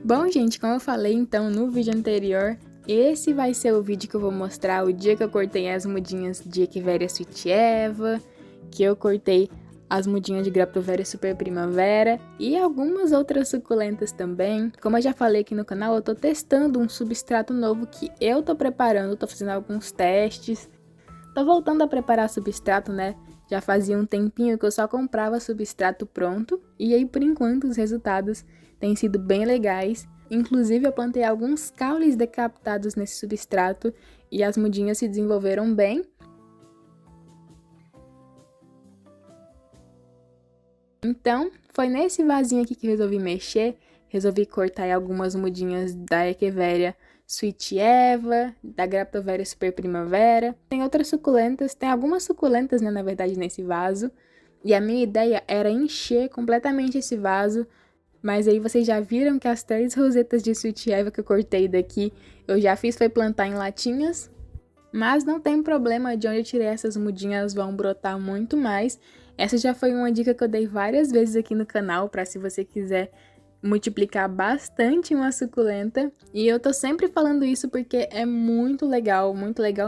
Bom, gente, como eu falei então no vídeo anterior, esse vai ser o vídeo que eu vou mostrar o dia que eu cortei as mudinhas de Echeveria Sweet Eva, que eu cortei as mudinhas de Graptoveria Super Primavera e algumas outras suculentas também. Como eu já falei aqui no canal, eu tô testando um substrato novo que eu tô preparando, tô fazendo alguns testes. Tô voltando a preparar substrato, né? Já fazia um tempinho que eu só comprava substrato pronto, e aí por enquanto os resultados têm sido bem legais. Inclusive eu plantei alguns caules decapitados nesse substrato e as mudinhas se desenvolveram bem. Então, foi nesse vasinho aqui que eu resolvi mexer, resolvi cortar algumas mudinhas da Echeveria Sweet Eva, da Graptoveria Super Primavera. Tem outras suculentas, tem algumas suculentas, né, na verdade, nesse vaso. E a minha ideia era encher completamente esse vaso, mas aí vocês já viram que as 3 rosetas de Sweet Eva que eu cortei daqui, eu já fiz foi plantar em latinhas. Mas não tem problema, de onde eu tirei essas mudinhas vão brotar muito mais. Essa já foi uma dica que eu dei várias vezes aqui no canal, para se você quiser multiplicar bastante uma suculenta. E eu tô sempre falando isso porque é muito legal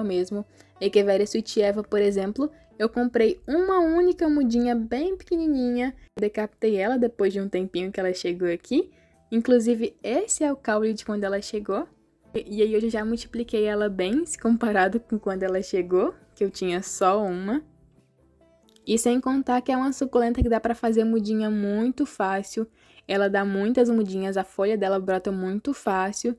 mesmo. Echeveria Sweet Eva, por exemplo, eu comprei uma única mudinha bem pequenininha, decapitei ela depois de um tempinho que ela chegou aqui. Inclusive, esse é o caule de quando ela chegou. E aí eu já multipliquei ela bem, se comparado com quando ela chegou, que eu tinha só uma. E sem contar que é uma suculenta que dá pra fazer mudinha muito fácil. Ela dá muitas mudinhas, a folha dela brota muito fácil.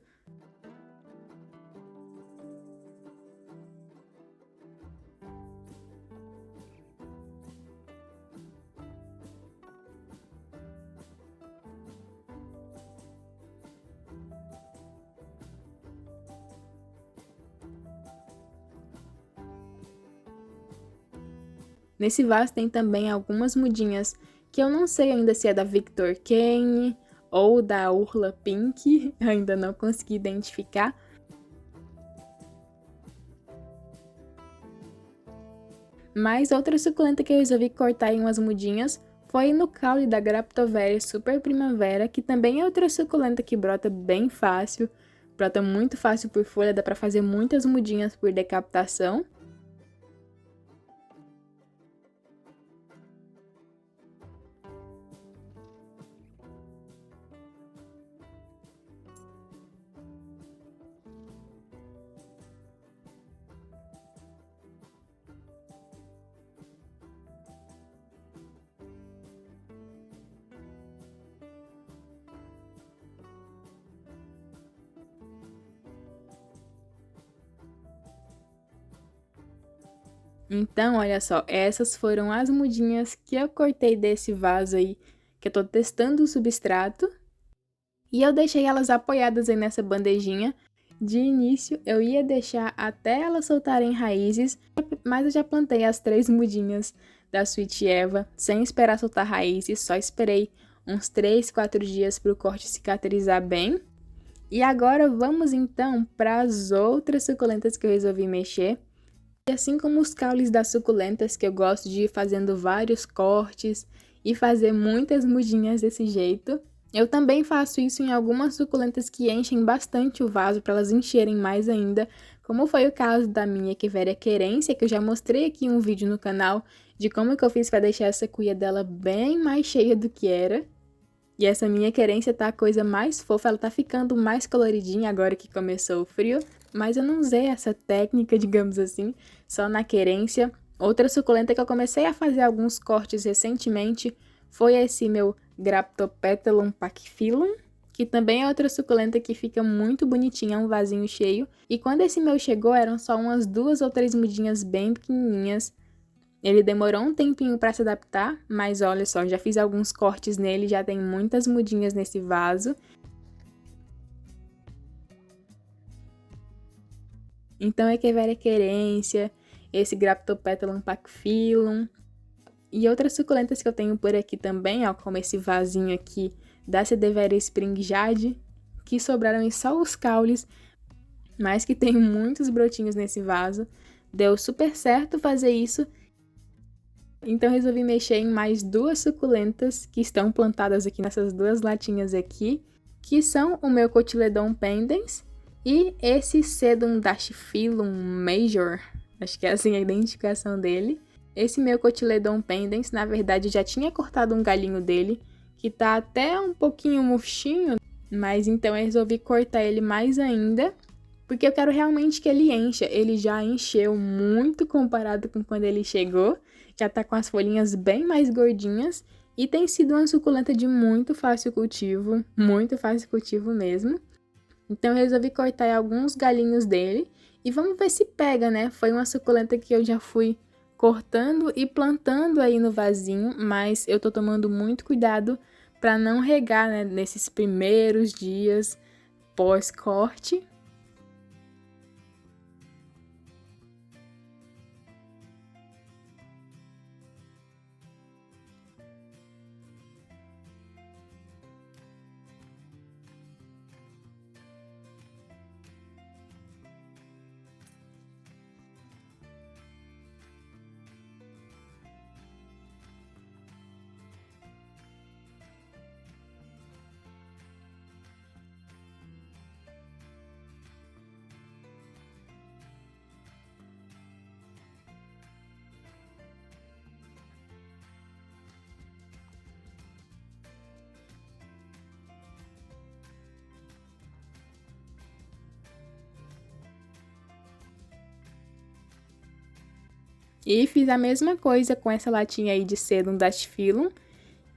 Nesse vaso tem também algumas mudinhas que eu não sei ainda se é da Victor Kane ou da Urla Pink, ainda não consegui identificar. Mas outra suculenta que eu resolvi cortar em umas mudinhas foi no caule da Graptoveria Super Primavera, que também é outra suculenta que brota bem fácil, brota muito fácil por folha, dá pra fazer muitas mudinhas por decapitação. Então, olha só, essas foram as mudinhas que eu cortei desse vaso aí, que eu tô testando o substrato. E eu deixei elas apoiadas aí nessa bandejinha. De início, eu ia deixar até elas soltarem raízes, mas eu já plantei as 3 mudinhas da Sweet Eva, sem esperar soltar raízes, só esperei uns 3, 4 dias para o corte cicatrizar bem. E agora vamos então para as outras suculentas que eu resolvi mexer. E assim como os caules das suculentas, que eu gosto de ir fazendo vários cortes e fazer muitas mudinhas desse jeito, eu também faço isso em algumas suculentas que enchem bastante o vaso para elas encherem mais ainda, como foi o caso da minha Echeveria Querência, que eu já mostrei aqui em um vídeo no canal de como que eu fiz para deixar essa cuia dela bem mais cheia do que era. E essa minha Querência tá a coisa mais fofa, ela tá ficando mais coloridinha agora que começou o frio, mas eu não usei essa técnica, digamos assim, só na Querência. Outra suculenta que eu comecei a fazer alguns cortes recentemente foi esse meu Graptopetalum pachyphyllum, que também é outra suculenta que fica muito bonitinha, um vasinho cheio. E quando esse meu chegou, eram só umas 2 ou 3 mudinhas bem pequenininhas. Ele demorou um tempinho para se adaptar, mas olha só, já fiz alguns cortes nele, já tem muitas mudinhas nesse vaso. Então, Echeveria Querência, esse Graptopetalum pachyphyllum e outras suculentas que eu tenho por aqui também, ó, como esse vasinho aqui da Cederveria Spring Jade, que sobraram só os caules, mas que tem muitos brotinhos nesse vaso. Deu super certo fazer isso. Então resolvi mexer em mais 2 suculentas que estão plantadas aqui nessas 2 latinhas aqui. que são o meu Cotyledon pendens e esse Sedum dactyphilum major, acho que é assim a identificação dele. Esse meu Cotyledon pendens, na verdade, já tinha cortado um galinho dele, que tá até um pouquinho murchinho, mas então eu resolvi cortar ele mais ainda, porque eu quero realmente que ele encha. Ele já encheu muito comparado com quando ele chegou, já tá com as folhinhas bem mais gordinhas, e tem sido uma suculenta de muito fácil cultivo mesmo. Então eu resolvi cortar alguns galinhos dele, e vamos ver se pega, né? Foi uma suculenta que eu já fui cortando e plantando aí no vasinho, mas eu tô tomando muito cuidado para não regar, né, nesses primeiros dias pós-corte. E fiz a mesma coisa com essa latinha aí de Sedum dactyphilum,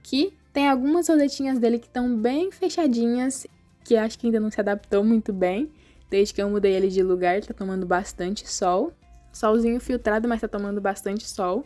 que tem algumas rosetinhas dele que estão bem fechadinhas, que acho que ainda não se adaptou muito bem. Desde que eu mudei ele de lugar, tá tomando bastante sol. Solzinho filtrado, mas tá tomando bastante sol.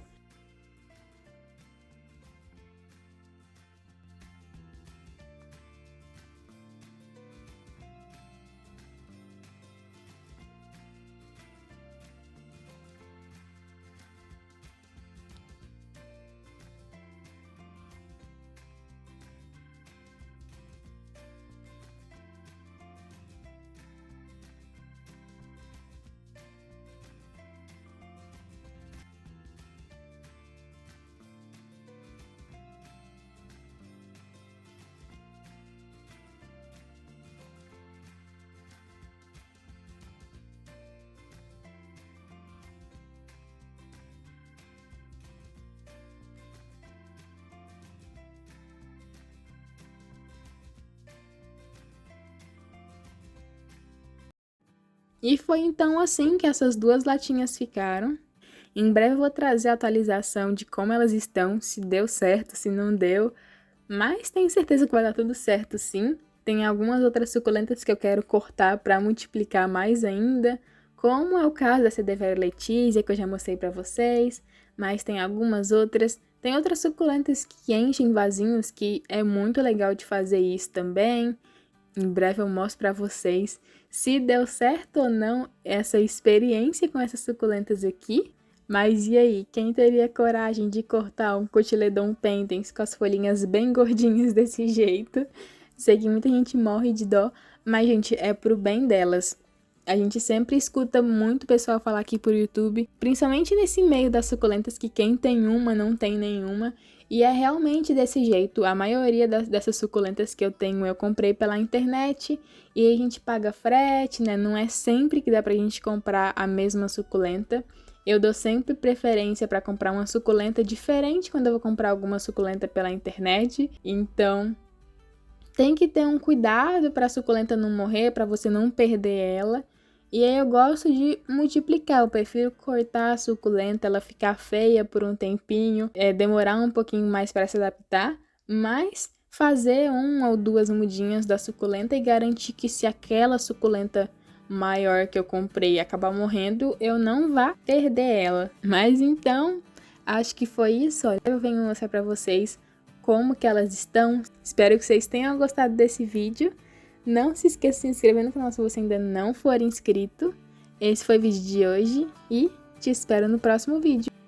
E foi então assim que essas duas latinhas ficaram. Em breve eu vou trazer a atualização de como elas estão, se deu certo, se não deu. Mas tenho certeza que vai dar tudo certo sim. Tem algumas outras suculentas que eu quero cortar para multiplicar mais ainda, como é o caso da Cedevera Letizia, que eu já mostrei para vocês. Mas tem algumas outras. Tem outras suculentas que enchem vasinhos, que é muito legal de fazer isso também. Em breve eu mostro para vocês se deu certo ou não essa experiência com essas suculentas aqui. Mas e aí, quem teria coragem de cortar um Cotyledon pendens com as folhinhas bem gordinhas desse jeito? Sei que muita gente morre de dó, mas, gente, é pro bem delas. A gente sempre escuta muito pessoal falar aqui por YouTube, principalmente nesse meio das suculentas, que quem tem uma não tem nenhuma. E é realmente desse jeito. A maioria dessas suculentas que eu tenho eu comprei pela internet e a gente paga frete, né? Não é sempre que dá pra gente comprar a mesma suculenta. Eu dou sempre preferência para comprar uma suculenta diferente quando eu vou comprar alguma suculenta pela internet. Então, tem que ter um cuidado para a suculenta não morrer, para você não perder ela. E aí eu gosto de multiplicar, eu prefiro cortar a suculenta, ela ficar feia por um tempinho, demorar um pouquinho mais para se adaptar, mas fazer uma ou duas mudinhas da suculenta e garantir que se aquela suculenta maior que eu comprei acabar morrendo, eu não vá perder ela. Mas então, acho que foi isso. Olha, eu venho mostrar para vocês como que elas estão. Espero que vocês tenham gostado desse vídeo. Não se esqueça de se inscrever no canal se você ainda não for inscrito. Esse foi o vídeo de hoje e te espero no próximo vídeo.